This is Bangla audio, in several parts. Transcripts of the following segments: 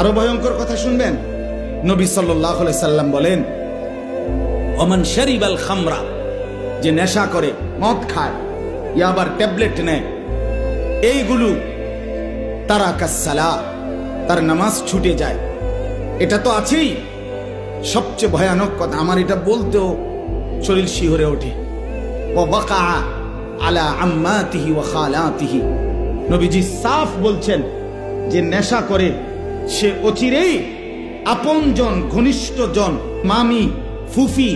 আরো ভয়ঙ্কর কথা শুনবেন। নবী সাল্লাল্লাহু আলাইহি সাল্লাম বলেন, ওমান শারিবাল খামরা, যে নেশা করে, মদ খায়, ইয়াবার ট্যাবলেট নেয়, এইগুলো তারা কাসসালাহ, তার নামাজ ছুটে যায়। এটা তো আছেই। সবচেয়ে ভয়ানক কথা, আমার এটা বলতেও শরীর শিহরে ওঠে, ওয়া ওয়াকা আলা আম্মাতিহি ওয়া খালাতিহি। নবীজি সাফ বলছেন যে নেশা করে সে অচিরেই আপনজন, ঘনিষ্ঠজন, মামি, ফুফি,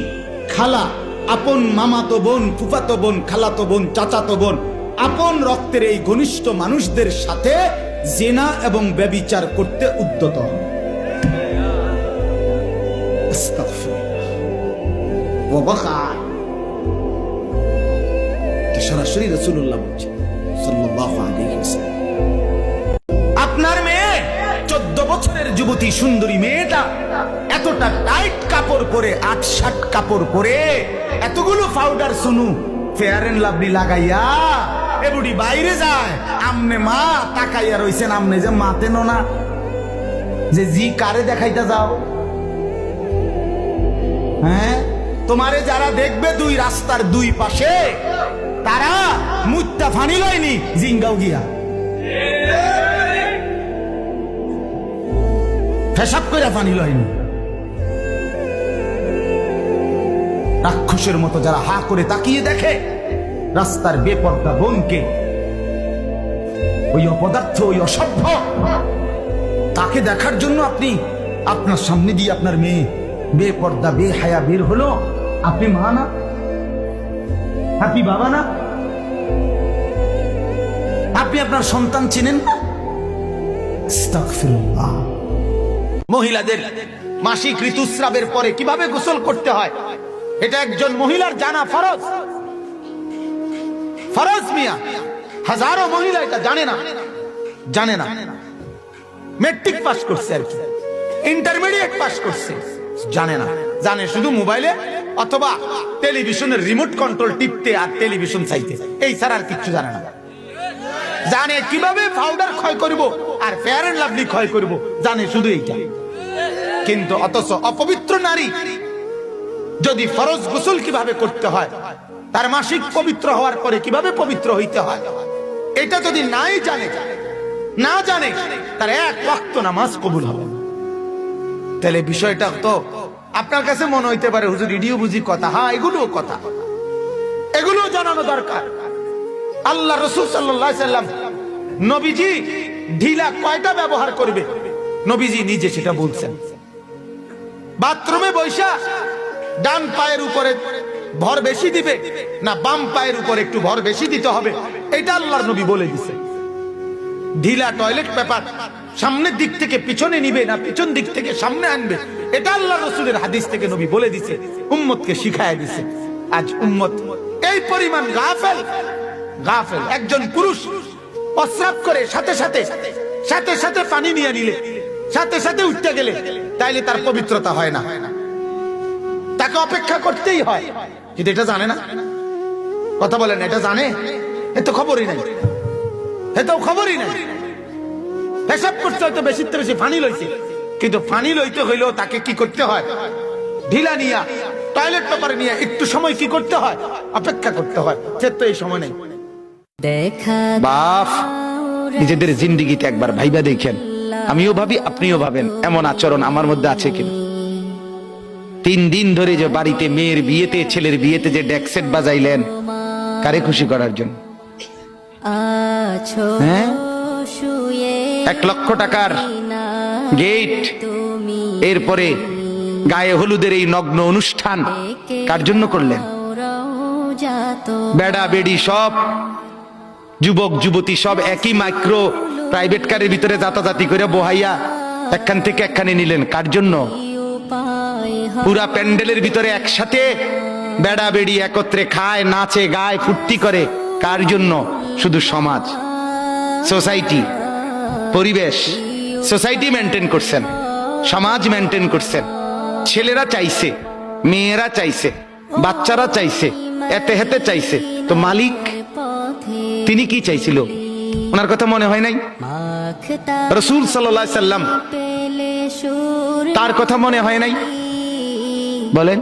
খালা, আপন মামাতো বোন, ফুফাতো বোন, খালাতো বোন, চাচাতো বোন, আপন রক্তের এই ঘনিষ্ঠ মানুষদের সাথে জিনা এবং ব্যভিচার করতে উদ্যত হন। সরাসরি রাসূলুল্লাহ বলছেন সাল্লাল্লাহু আলাইহি ওয়াসাল্লাম। আপনার মেয়ে 14 বছরের যুবতী সুন্দরী মেয়েটা এতটা টাইট কাপড় পরে, 8-7 কাপড় পরে, এতগুলো পাউডার সুনু ফেয়ার এন্ড লাভলি লাগাইয়া এ বুড়ি বাইরে যায়, আমনে মা তাকাইয়া রইছেন, আমনে যে মাতেন না যে জি কারে দেখাইতে যাও। হ্যাঁ, তোমারে যারা দেখবে দুই রাস্তার দুই পাশে, তারা মুত্তা ফানি লয়নি জিঙ্গাও গিয়া পেশাব করে পানি লয়নি। রাক্ষসের মতো যারা হা করে তাকিয়ে দেখে রাস্তার বেপর্দা বোনকে, ওই অপদার্থ, ওই অসভ্য, তাকে দেখার জন্য আপনি আপনার সামনে দিয়ে আপনার মেয়ে বেপর্দা বেহায়া বের হলো, আপনি মা না? আপনি বাবা না? আপনি আপনার সন্তান চিনেন না? আস্তাগফিরুল্লাহ। মহিলাদের মাসিক ঋতুস্রাবের পরে কিভাবে গোসল করতে হয়, এটা একজন মহিলার জানা ফরজ। ফরজ মিয়া, হাজারো মহিলা এটা জানে না। মেট্রিক পাস করছে আর কি, ইন্টারমিডিয়েট পাস করছে, জানে শুধু মোবাইলে অথবা টেলিভিশনের রিমোট কন্ট্রোল টিপতে আর টেলিভিশন চাইতে, এই ছাড়া আর কিচ্ছু জানে না। জানে কিভাবে পাউডার ক্ষয় করব আর ফেয়ার এন্ড লাভলি ক্ষয় করব, জানে শুধু এইটা। কিন্তু অথচ অপবিত্র নারী যদি ফরজ গোসল কিভাবে করতে হয়, তার মাসিক পবিত্র হওয়ার পরে কিভাবে পবিত্র হইতে হয়, এটা যদি না জানে তার এক ওয়াক্ত নামাজ কবুল হবে না। তাহলে বিষয়টা তো আপনার কাছে মনে হইতে পারে হুজুর ইডিও বুঝি কথা। হ্যাঁ, এগুলোও কথা, এগুলো জানানো দরকার। আল্লাহ রাসূল সাল্লাল্লাহু আলাইহি সাল্লাম, নবীজি ঢিলা কয়টা ব্যবহার করবে, নবীজি নিজে সেটা বলছেন। বাথরুমে বৈশা ডান পায়ের উপরে ভর বেশি দিবে না বাম পায়ের উপরে একটু ভর বেশি দিতে হবে, এটা আল্লাহর নবী বলে দিছে। ঢিলা টয়লেট পেপার সামনের দিক থেকে পিছনে নিবে না পিছন দিক থেকে সামনে আনবে, এটা আল্লাহ রাসূলের হাদিস থেকে নবী বলে দিছে, উম্মতকে শিখায় দিছে। আজ উম্মত এই পরিমাণ গাফেল। একজন পুরুষ প্রস্রাব করে সাথে সাথে পানি নিয়ে নিলে, সাথে সাথে উঠতে গেলে, তাইলে তার পবিত্রতা হয় না, তাকে অপেক্ষা করতেই হয়। কিন্তু এটা জানে না, কথা বলেন, এটা জানে? এত খবরই নাই। পেশাব করতে হয়তো বেশিতে বেশি পানি লইছে, কিন্তু পানি লইতে হইলেও তাকে কি করতে হয়? ঢিলা নিয়া টয়লেট পেপারে নিয়ে একটু সময় কি করতে হয়? অপেক্ষা করতে হয়। সে তো এই সময় নেই। বাপ, নিজেদের জিন্দেগিতে একবার ভাইবা দেখেন, আমিও ভাবি আপনিও ভাবেন, এমন আচরণ আমার মধ্যে আছে কিনা। 3 দিন ধরে যে বাড়িতে মেয়ের বিয়েতে, ছেলের বিয়েতে যে ডেক সেট বাজাইলেন, কারে খুশি করার জন্য? হ্যাঁ, 1 লক্ষ টাকার গেট, এরপরে গায়ে হলুদের এই নগ্ন অনুষ্ঠান কার জন্য করলেন? বেড়া বেড়ি সব, যুবক যুবতী সব একই মাইক্রো প্রাইভেট কারের ভিতরে যাতাযাতি করে বহাইয়া একখান থেকে একখানে নিলেন, কার জন্য? পুরা প্যান্ডেলের ভিতরে একসাথে বেড়া বেড়ি একত্রে খায়, নাচে, গায়, ফুর্তি করে, কার জন্য? শুধু সমাজ, সোসাইটি, পরিবেশ, সোসাইটি মেনটেন করছেন, সমাজ মেনটেন করছেন। ছেলেরা চাইছে, মেয়েরা চাইছে, বাচ্চারা চাইছে, এতে হেতে চাইছে, তো মালিক তিনি কি চাইছিল? ওনার কথা মনে হয় নাই? রাসূল সাল্লাল্লাহু আলাইহি সাল্লাম তার কথা মনে হয় নাই? বলেন।